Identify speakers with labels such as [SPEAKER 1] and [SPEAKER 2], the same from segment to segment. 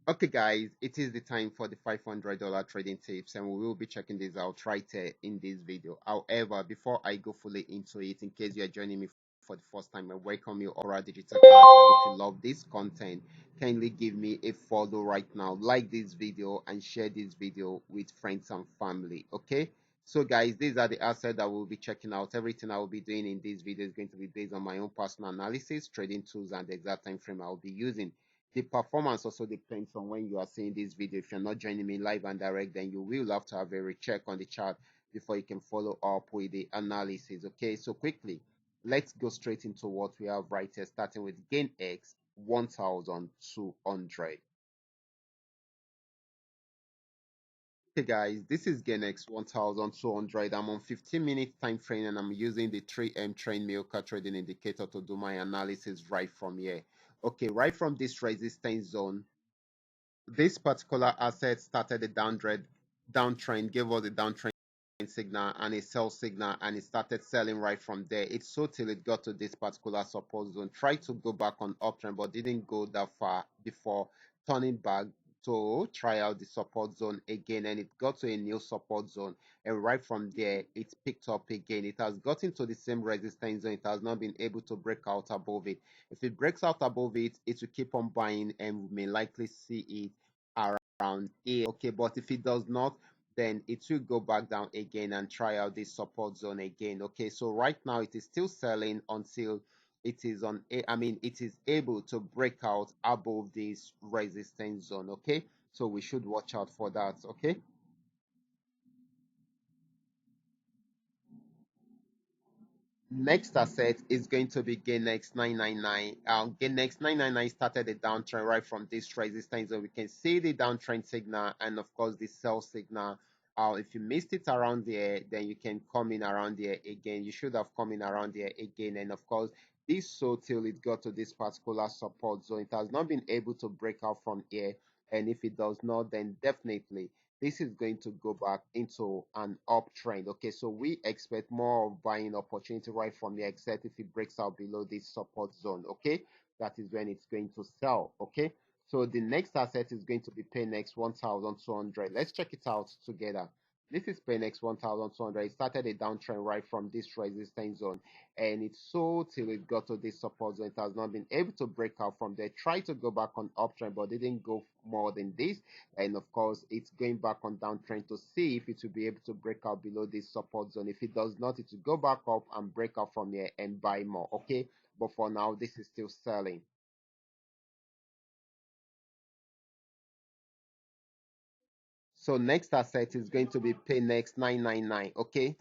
[SPEAKER 1] Okay, guys, it is the time for the $500 trading tips, and we will be checking this out right here in this video. However, before I go fully into it, in case you are joining me for the first time, I welcome you over digital class. If you love this content, kindly give me a follow right now, like this video, and share this video with friends and family. Okay. So, guys, these are the assets that we'll be checking out. Everything I will be doing in this video is going to be based on my own personal analysis, trading tools, and the exact time frame I will be using. The performance also depends on when you are seeing this video. If you're not joining me live and direct, then you will have to have a recheck on the chart before you can follow up with the analysis. Okay, so quickly, let's go straight into what we have right here, starting with gain X 1200. Okay, guys, this is GainX 1200. I'm on 15-minute time frame and I'm using the 3M train Milka trading indicator to do my analysis right from here. Okay, right from this resistance zone, this particular asset started a downtrend, gave us a downtrend signal and a sell signal, and it started selling right from there. It sold till it got to this particular support zone. Tried to go back on uptrend, but didn't go that far before turning back to try out the support zone again, and it got to a new support zone. And right from there, it picked up again. It has gotten to the same resistance zone. It has not been able to break out above it. If it breaks out above it, it will keep on buying, and we may likely see it around here. Okay, but if it does not, then it will go back down again and try out this support zone again. Okay, so right now it is still selling until it is on a, I mean it is able to break out above this resistance zone. Okay, so we should watch out for that. Okay. Next asset is going to be Gainx 999. Gainx 999 started a downtrend right from this resistance, so we can see the downtrend signal and of course the sell signal. If you missed it around there, then you can come in around there again. You should have come in around there again, and of course this sold till it got to this particular support zone. It has not been able to break out from here, and if it does not, then definitely this is going to go back into an uptrend. Okay, so we expect more of buying opportunity right from here, except if it breaks out below this support zone. Okay, that is when it's going to sell. Okay, so the next asset is going to be Paynex 1200. Let's check it out together. This is Paynex 1200. It started a downtrend right from this resistance zone, and it sold till it got to this support zone. It has not been able to break out from there. Tried to go back on uptrend, but didn't go more than this, and of course it's going back on downtrend to see if it will be able to break out below this support zone. If it does not, it will go back up and break out from here and buy more. Okay, but for now this is still selling. So next asset is going to be Paynex 999. Okay,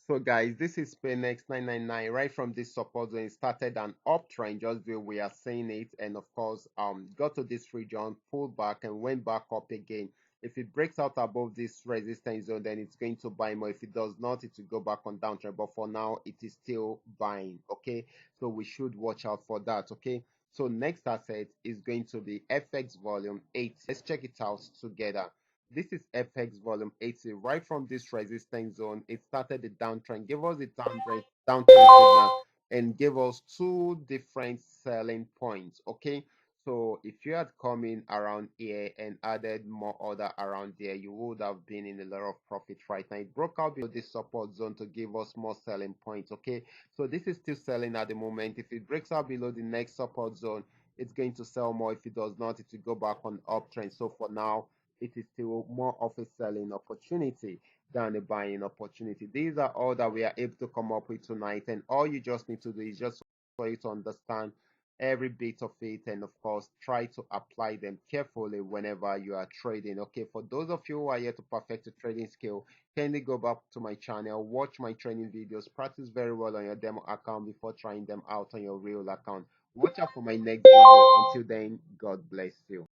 [SPEAKER 1] so guys, this is Paynex 999. Right from this support zone, it started an uptrend just the way we are seeing it, and of course got to this region, pulled back and went back up again. If it breaks out above this resistance zone, then it's going to buy more. If it does not, it will go back on downtrend, but for now it is still buying. Okay, so we should watch out for that. Okay, so next asset is going to be FX volume 8. Let's check it out together. This is FX volume 80. Right from this resistance zone, it started the downtrend, gave us a downtrend signal, and gave us two different selling points. Okay, so if you had come in around here and added more order around there, you would have been in a lot of profit right now. It broke out below this support zone to give us more selling points. Okay, so this is still selling at the moment. If it breaks out below the next support zone, it's going to sell more. If it does not, it will go back on uptrend. So for now, it is still more of a selling opportunity than a buying opportunity. These are all that we are able to come up with tonight, and all you just need to do is just for you to understand every bit of it, and of course try to apply them carefully whenever you are trading. Okay, for those of you who are yet to perfect your trading skill, kindly go back to my channel, watch my training videos, practice very well on your demo account before trying them out on your real account. Watch out for my next video. Until then, God bless you.